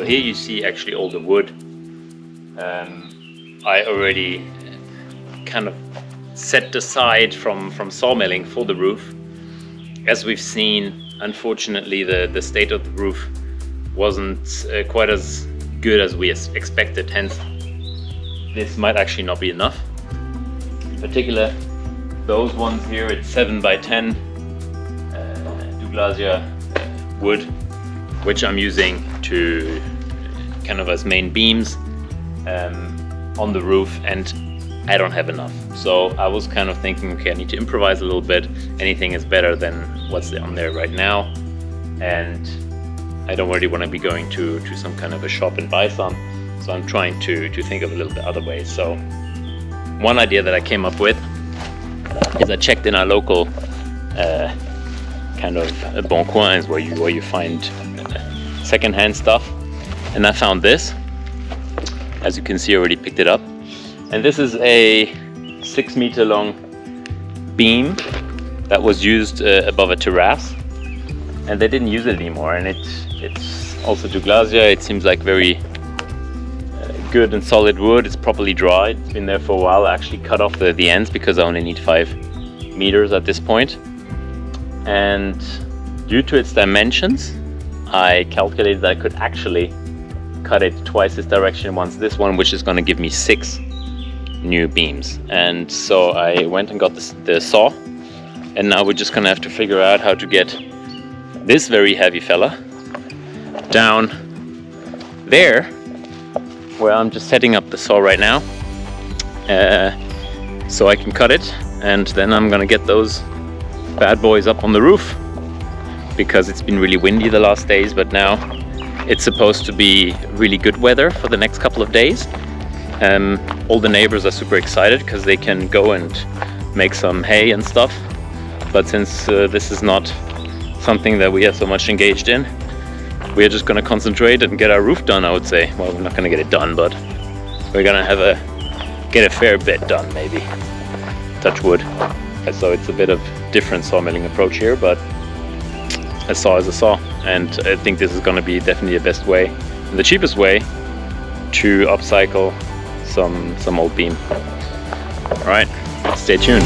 So here you see actually all the wood. I already kind of set aside from sawmilling for the roof. As we've seen, unfortunately the state of the roof wasn't quite as good as we expected, hence this might actually not be enough. In particular, those ones here, it's 7 by 10 Douglasia wood, which I'm using to kind of as main beams on the roof, and I don't have enough. So I was kind of thinking, okay, I need to improvise a little bit. Anything is better than what's on there right now, and I don't really want to be going to some kind of a shop and buy some. So I'm trying to think of a little bit other ways. So one idea that I came up with is I checked in our local kind of bon coins where you find secondhand stuff, and I found this. As you can see, I already picked it up, and this is a 6 meter long beam that was used above a terrace, and they didn't use it anymore. And it's also Douglasia. It seems like very good and solid wood. It's properly dried. It's been there for a while. I actually cut off the ends because I only need 5 meters at this point. And due to its dimensions, I calculated that I could actually cut it twice this direction once this one, which is going to give me 6 new beams. And so I went and got the saw, and now we're just going to have to figure out how to get this very heavy fella down there, where I'm just setting up the saw right now, so I can cut it, and then I'm gonna get those bad boys up on the roof, because it's been really windy the last days, but now it's supposed to be really good weather for the next couple of days. All the neighbors are super excited because they can go and make some hay and stuff, but since this is not something that we are so much engaged in, we're just going to concentrate and get our roof done, I would say. Well, we're not going to get it done, but we're going to get a fair bit done, maybe. Touch wood. So it's a bit of different sawmilling approach here, but a saw is a saw, and I think this is going to be definitely the best way and the cheapest way to upcycle some old beam. All right, stay tuned.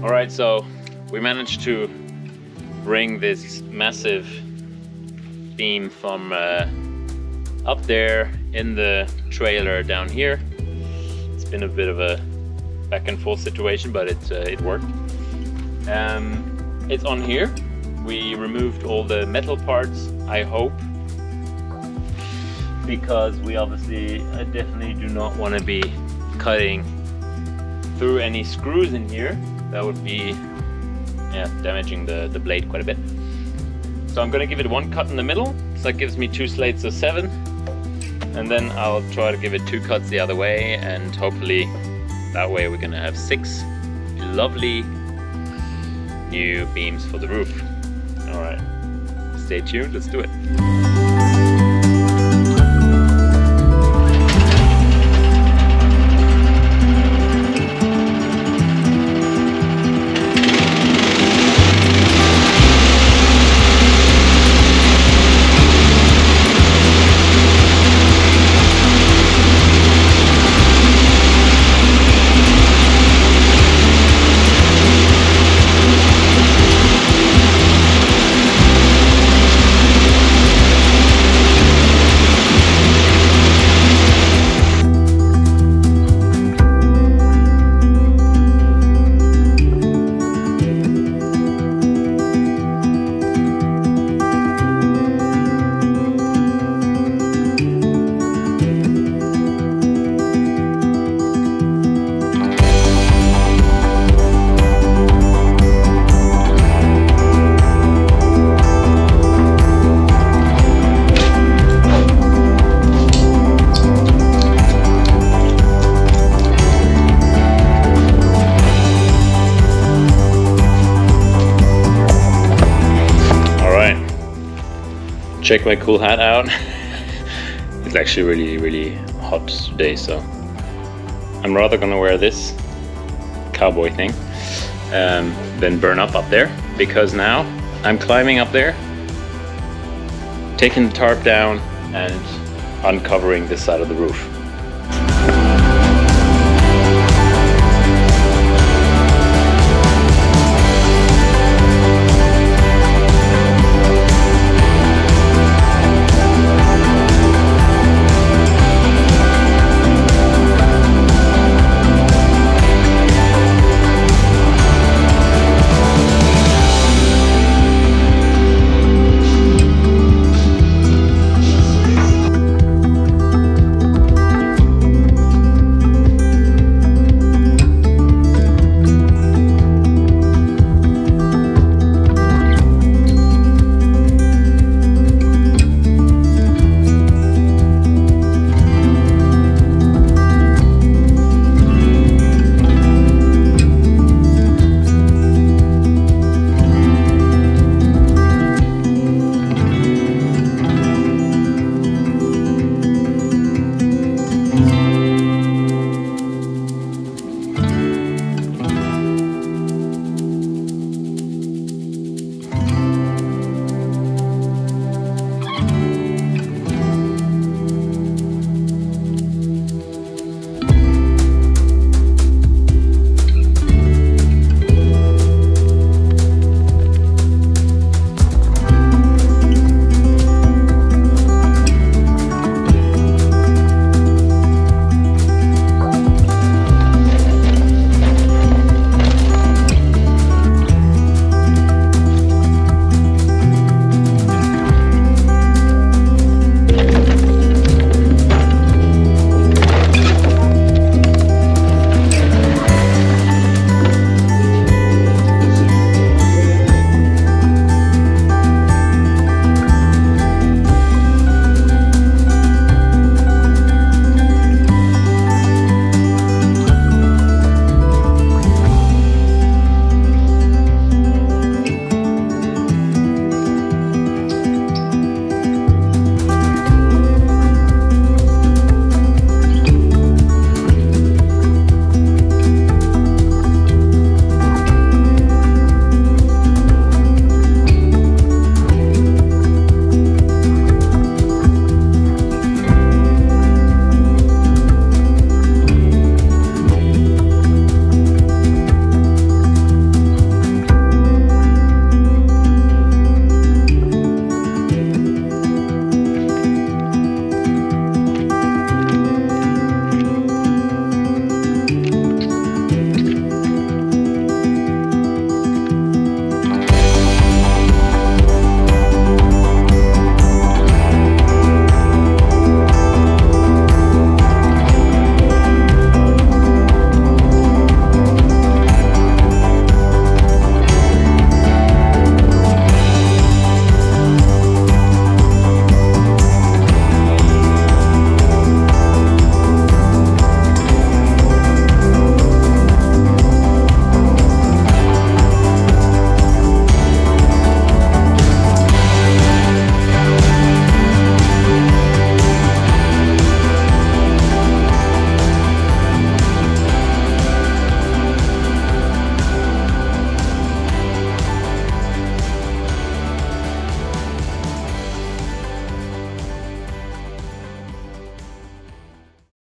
Alright, so we managed to bring this massive beam from up there in the trailer down here. It's been a bit of a back and forth situation, but it worked. It's on here. We removed all the metal parts, I hope, because we obviously definitely do not want to be cutting through any screws in here. That would be damaging the blade quite a bit. So I'm going to give it one cut in the middle, so that gives me 2 slates of 7, and then I'll try to give it 2 cuts the other way, and hopefully that way we're going to have 6 lovely new beams for the roof. Alright, stay tuned, let's do it. check my cool hat out. It's actually really hot today, so I'm rather gonna wear this cowboy thing than burn up there, because now I'm climbing up there, taking the tarp down and uncovering this side of the roof.